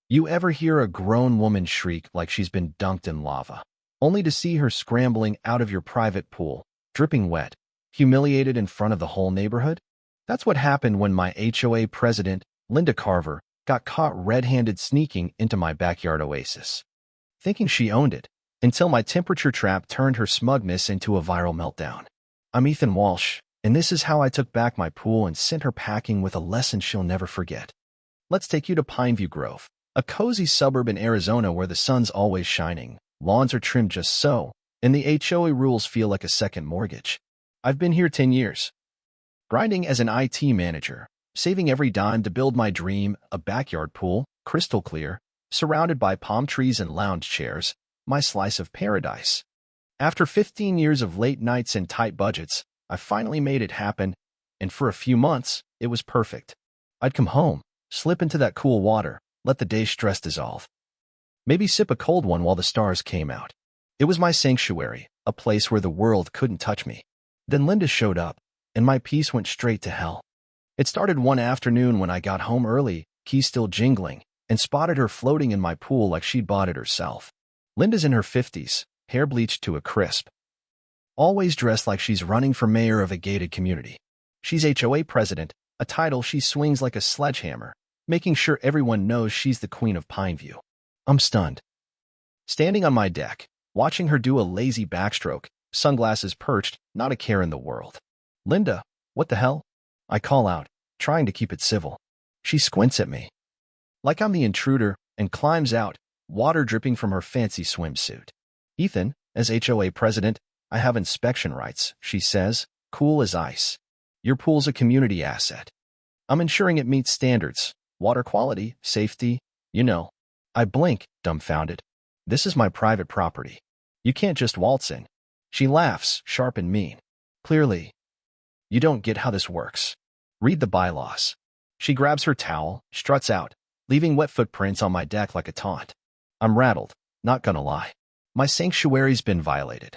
You ever hear a grown woman shriek like she's been dunked in lava, only to see her scrambling out of your private pool, dripping wet, humiliated in front of the whole neighborhood? That's what happened when my HOA president, Linda Carver, got caught red-handed sneaking into my backyard oasis, thinking she owned it, until my temperature trap turned her smugness into a viral meltdown. I'm Ethan Walsh, and this is how I took back my pool and sent her packing with a lesson she'll never forget. Let's take you to Pineview Grove, a cozy suburb in Arizona where the sun's always shining, lawns are trimmed just so, and the HOA rules feel like a second mortgage. I've been here 10 years, grinding as an IT manager, saving every dime to build my dream, a backyard pool, crystal clear, surrounded by palm trees and lounge chairs, my slice of paradise. After 15 years of late nights and tight budgets, I finally made it happen, and for a few months, it was perfect. I'd come home, slip into that cool water, let the day's stress dissolve. Maybe sip a cold one while the stars came out. It was my sanctuary, a place where the world couldn't touch me. Then Linda showed up, and my peace went straight to hell. It started one afternoon when I got home early, keys still jingling, and spotted her floating in my pool like she'd bought it herself. Linda's in her 50s, hair bleached to a crisp, always dressed like she's running for mayor of a gated community. She's HOA president, a title she swings like a sledgehammer, making sure everyone knows she's the queen of Pineview. I'm stunned. Standing on my deck, watching her do a lazy backstroke, sunglasses perched, not a care in the world. Linda, what the hell? I call out, trying to keep it civil. She squints at me, like I'm the intruder, and climbs out, water dripping from her fancy swimsuit. Ethan, as HOA president, I have inspection rights, she says, cool as ice. Your pool's a community asset. I'm ensuring it meets standards, water quality, safety, you know. I blink, dumbfounded. This is my private property. You can't just waltz in. She laughs, sharp and mean. Clearly, you don't get how this works. Read the bylaws. She grabs her towel, struts out, leaving wet footprints on my deck like a taunt. I'm rattled, not gonna lie. My sanctuary's been violated.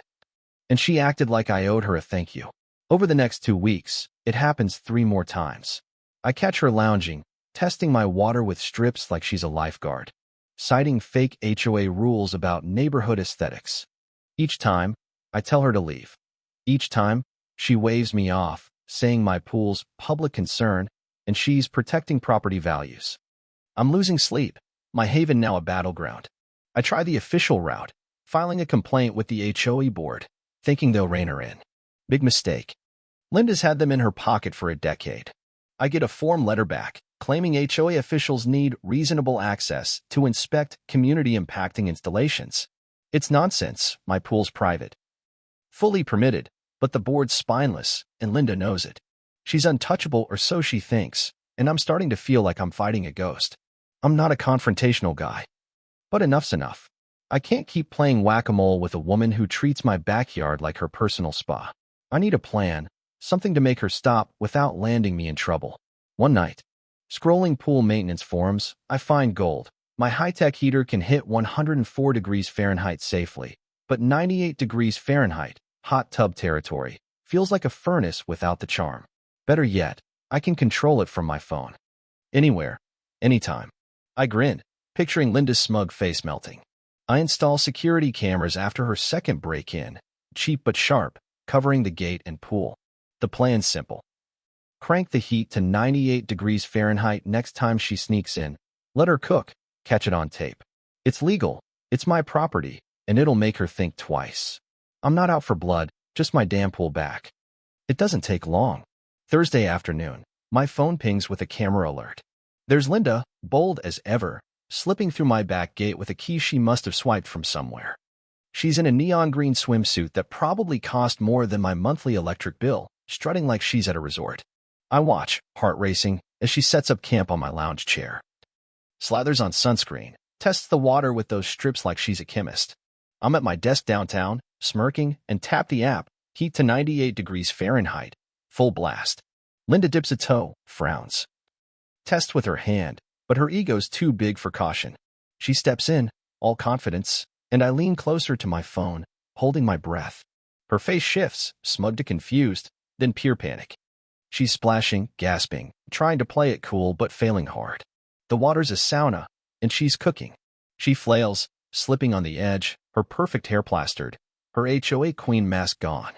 And she acted like I owed her a thank you. Over the next 2 weeks, it happens 3 more times. I catch her lounging, testing my water with strips like she's a lifeguard, citing fake HOA rules about neighborhood aesthetics. Each time, I tell her to leave. Each time, she waves me off, saying my pool's public concern and she's protecting property values. I'm losing sleep, my haven now a battleground. I try the official route, filing a complaint with the HOA board, thinking they'll rein her in. Big mistake. Linda's had them in her pocket for a decade. I get a form letter back, claiming HOA officials need reasonable access to inspect community-impacting installations. It's nonsense, my pool's private. Fully permitted, but the board's spineless, and Linda knows it. She's untouchable, or so she thinks, and I'm starting to feel like I'm fighting a ghost. I'm not a confrontational guy. But enough's enough. I can't keep playing whack-a-mole with a woman who treats my backyard like her personal spa. I need a plan, something to make her stop without landing me in trouble. One night, scrolling pool maintenance forums, I find gold. My high-tech heater can hit 104 degrees Fahrenheit safely, but 98 degrees Fahrenheit, hot tub territory, feels like a furnace without the charm. Better yet, I can control it from my phone. Anywhere, anytime. I grin, picturing Linda's smug face melting. I install security cameras after her second break-in, cheap but sharp, covering the gate and pool. The plan's simple. Crank the heat to 98 degrees Fahrenheit next time she sneaks in. Let her cook, catch it on tape. It's legal, it's my property, and it'll make her think twice. I'm not out for blood, just my damn pool back. It doesn't take long. Thursday afternoon, my phone pings with a camera alert. There's Linda, bold as ever, slipping through my back gate with a key she must have swiped from somewhere. She's in a neon green swimsuit that probably cost more than my monthly electric bill, strutting like she's at a resort. I watch, heart racing, as she sets up camp on my lounge chair. Slathers on sunscreen, tests the water with those strips like she's a chemist. I'm at my desk downtown, smirking, and tap the app, heat to 98 degrees Fahrenheit, full blast. Linda dips a toe, frowns. Tests with her hand, but her ego's too big for caution. She steps in, all confidence, and I lean closer to my phone, holding my breath. Her face shifts, smug to confused, then pure panic. She's splashing, gasping, trying to play it cool but failing hard. The water's a sauna, and she's cooking. She flails, slipping on the edge, her perfect hair plastered, her HOA queen mask gone.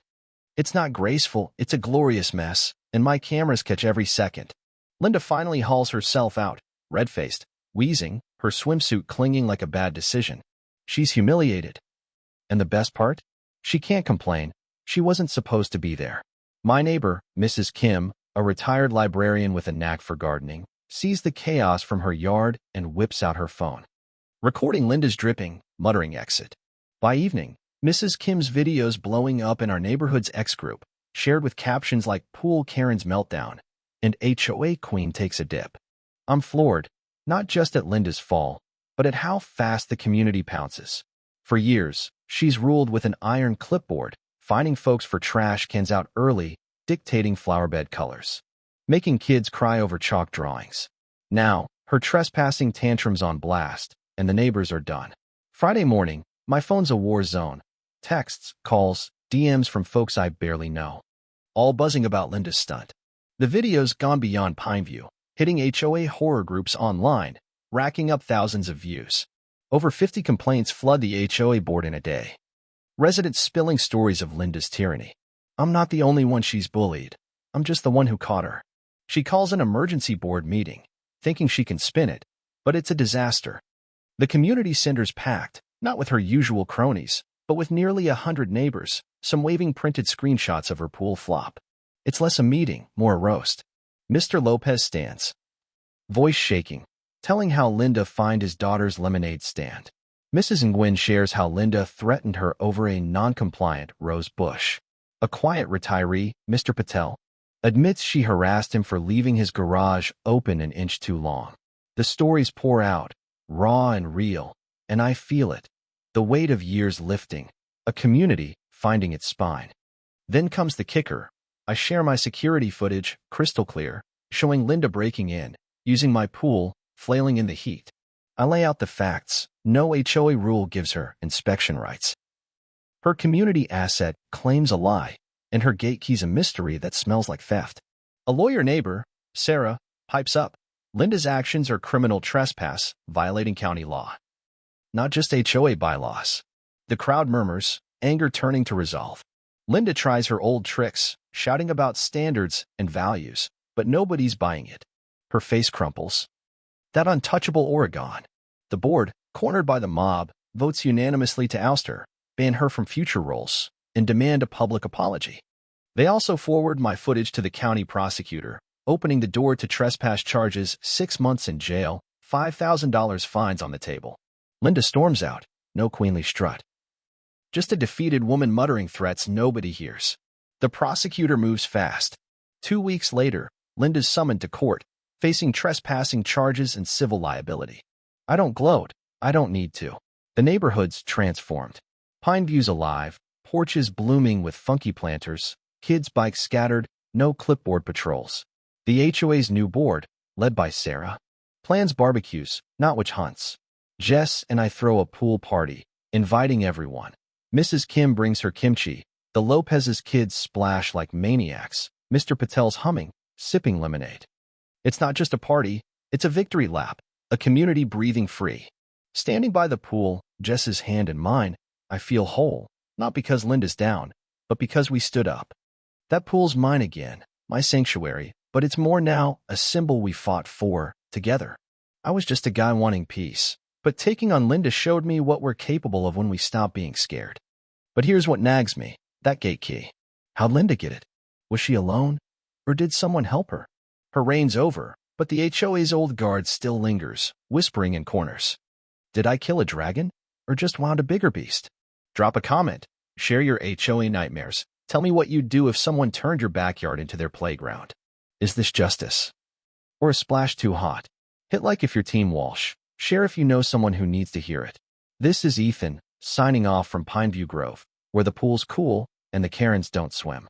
It's not graceful, it's a glorious mess, and my cameras catch every second. Linda finally hauls herself out, red-faced, wheezing, her swimsuit clinging like a bad decision. She's humiliated. And the best part? She can't complain. She wasn't supposed to be there. My neighbor, Mrs. Kim, a retired librarian with a knack for gardening, sees the chaos from her yard and whips out her phone. Recording Linda's dripping, muttering exit. By evening, Mrs. Kim's videos blowing up in our neighborhood's X group, shared with captions like Pool Karen's meltdown and HOA Queen takes a dip. I'm floored, not just at Linda's fall, but at how fast the community pounces. For years, she's ruled with an iron clipboard, finding folks for trash cans out early, dictating flowerbed colors, making kids cry over chalk drawings. Now, her trespassing tantrums on blast, and the neighbors are done. Friday morning, my phone's a war zone. Texts, calls, DMs from folks I barely know. All buzzing about Linda's stunt. The video's gone beyond Pineview, hitting HOA horror groups online, racking up thousands of views. Over 50 complaints flood the HOA board in a day. Residents spilling stories of Linda's tyranny. I'm not the only one she's bullied. I'm just the one who caught her. She calls an emergency board meeting, thinking she can spin it, but it's a disaster. The community center's packed, not with her usual cronies, but with nearly 100 neighbors, some waving printed screenshots of her pool flop. It's less a meeting, more a roast. Mr. Lopez stands, voice shaking, telling how Linda fined his daughter's lemonade stand. Mrs. Nguyen shares how Linda threatened her over a non-compliant rose bush. A quiet retiree, Mr. Patel, admits she harassed him for leaving his garage open an inch too long. The stories pour out, raw and real, and I feel it. The weight of years lifting, a community finding its spine. Then comes the kicker. I share my security footage, crystal clear, showing Linda breaking in, using my pool, flailing in the heat. I lay out the facts. No HOA rule gives her inspection rights. Her community asset claims a lie, and her gate key's a mystery that smells like theft. A lawyer neighbor, Sarah, pipes up. Linda's actions are criminal trespass, violating county law. Not just HOA bylaws. The crowd murmurs, anger turning to resolve. Linda tries her old tricks, shouting about standards and values, but nobody's buying it. Her face crumples. That untouchable Oregon. The board, cornered by the mob, votes unanimously to oust her, ban her from future roles, and demand a public apology. They also forward my footage to the county prosecutor, opening the door to trespass charges, 6 months in jail, $5,000 fines on the table. Linda storms out, no queenly strut. Just a defeated woman muttering threats nobody hears. The prosecutor moves fast. 2 weeks later, Linda's summoned to court, facing trespassing charges and civil liability. I don't gloat. I don't need to. The neighborhood's transformed. Pineview's alive, porches blooming with funky planters, kids' bikes scattered, no clipboard patrols. The HOA's new board, led by Sarah, plans barbecues, not witch hunts. Jess and I throw a pool party, inviting everyone. Mrs. Kim brings her kimchi. The Lopez's kids splash like maniacs. Mr. Patel's humming, sipping lemonade. It's not just a party, it's a victory lap, a community breathing free. Standing by the pool, Jess's hand in mine, I feel whole, not because Linda's down, but because we stood up. That pool's mine again, my sanctuary, but it's more now a symbol we fought for, together. I was just a guy wanting peace, but taking on Linda showed me what we're capable of when we stop being scared. But here's what nags me, that gate key. How'd Linda get it? Was she alone? Or did someone help her? Her reign's over, but the HOA's old guard still lingers, whispering in corners. Did I kill a dragon? Or just wound a bigger beast? Drop a comment. Share your HOA nightmares. Tell me what you'd do if someone turned your backyard into their playground. Is this justice? Or a splash too hot? Hit like if you're Team Walsh. Share if you know someone who needs to hear it. This is Ethan, signing off from Pineview Grove, where the pool's cool and the Karens don't swim.